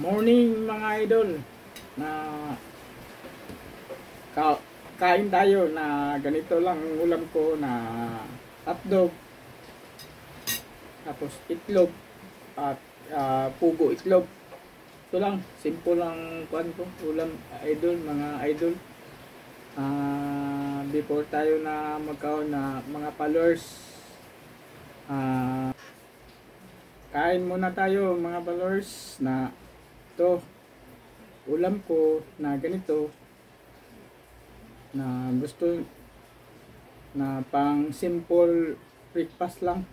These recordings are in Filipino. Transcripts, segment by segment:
Morning mga idol, na kain tayo na ganito lang ang ulam ko, na hotdog, tapos itlog at pugo itlog. Ito lang, simple lang kuan ko, ulam idol, mga idol. Before tayo na magkaon na mga followers, kain muna tayo mga followers. Na ito ulam ko na ganito, na gusto na pang simple breakfast lang.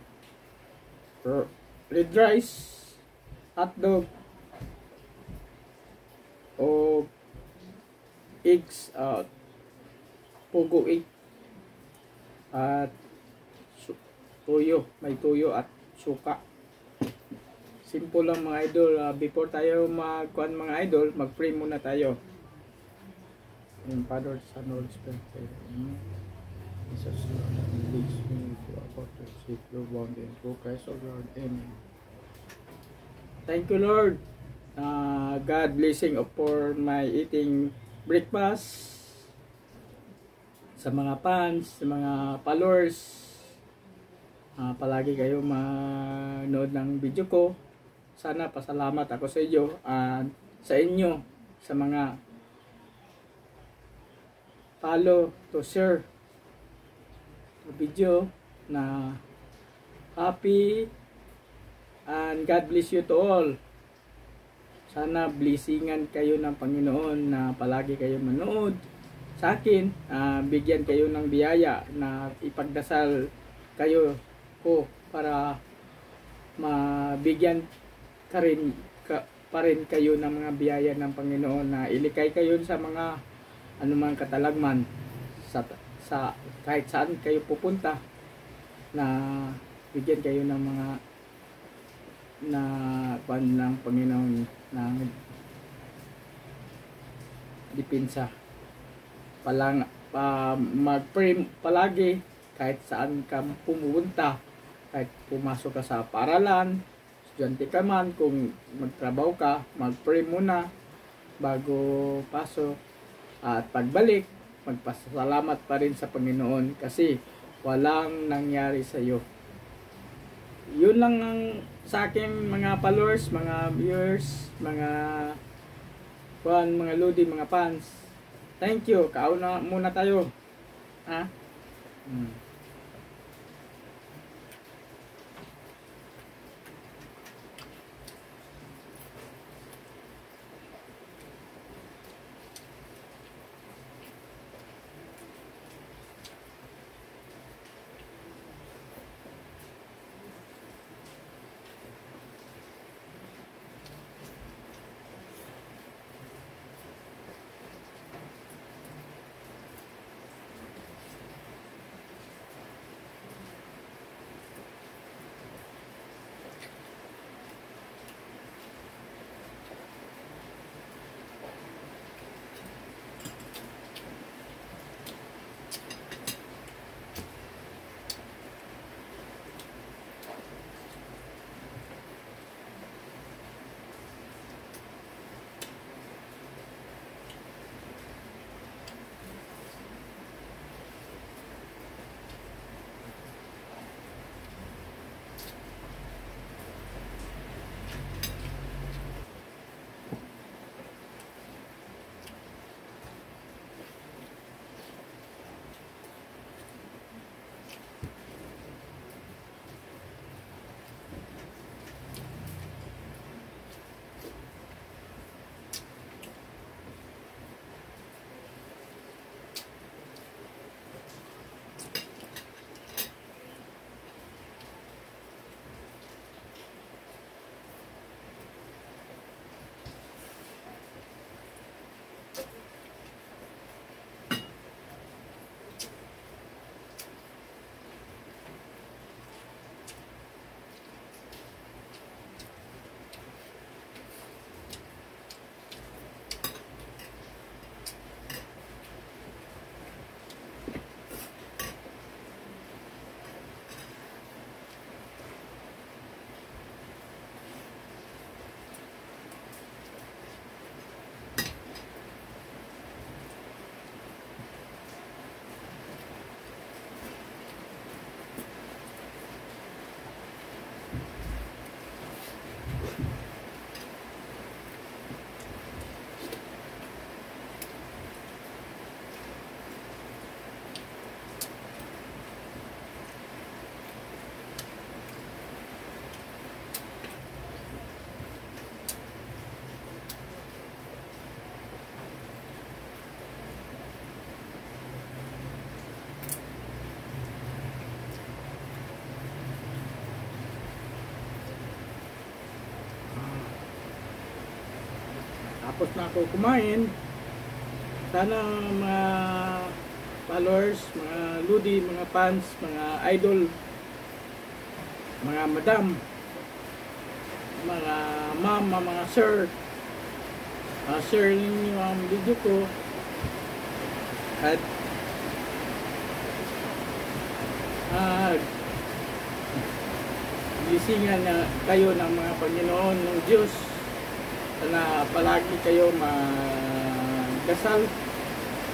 Red rice, hotdog, o eggs, pugo egg, at tuyo, may tuyo at suka. Simple lang mga idol. Before tayo magkuhan mga idol, mag-pray muna tayo. In Father, Son, Holy Spirit, Jesus, Lord, and leads me to accomplish your want and through Christ our Lord. Amen. Thank you, Lord. God blessing for my eating breakfast. Sa mga fans, sa mga followers, palagi kayo manood ng video ko. Sana pasalamat ako sa inyo at sa inyo, sa mga follow to share the video. Na happy and God bless you to all. Sana blessingan kayo ng Panginoon, na palagi kayo manood sa akin. Bigyan kayo ng biyaya, na ipagdasal kayo ko para mabigyan pa rin kayo ng mga biyaya ng Panginoon, na ilikay kayo sa mga anumang katalagman, sa kahit saan kayo pupunta, na bigyan kayo ng mga na pan ng Panginoon ng depensa. Mag-pray palagi kahit saan ka pumunta, kahit pumasok ka sa paralan, estudyante ka man, kung magtrabaho ka, mag-pray muna bago pasok, at pagbalik magpasalamat pa rin sa Panginoon kasi walang nangyari sa iyo. Yun lang ang sa akin mga followers, mga viewers, mga lodi, mga fans. Thank you. Kauna muna tayo. Tapos na ako kumain. Sana mga followers, mga ludi, mga fans, mga idol, mga madam, mga mama, mga sir, share ninyo ang video ko at gisingan na kayo ng mga Panginoon ng Diyos na palagi kayo magdasal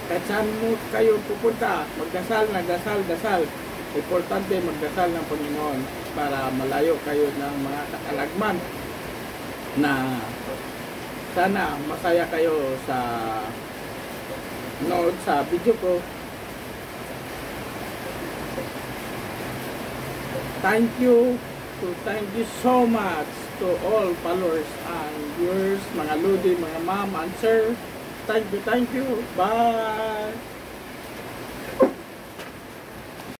kahit saan mo kayo pupunta, magdasal, dasal. Importante magdasal ng Panginoon para malayo kayo ng mga kakalagman na sana masaya kayo sa nood sa video ko. Thank you so much to all followers and viewers, mga lodi, mga ma'am and sir. Thank you. Bye!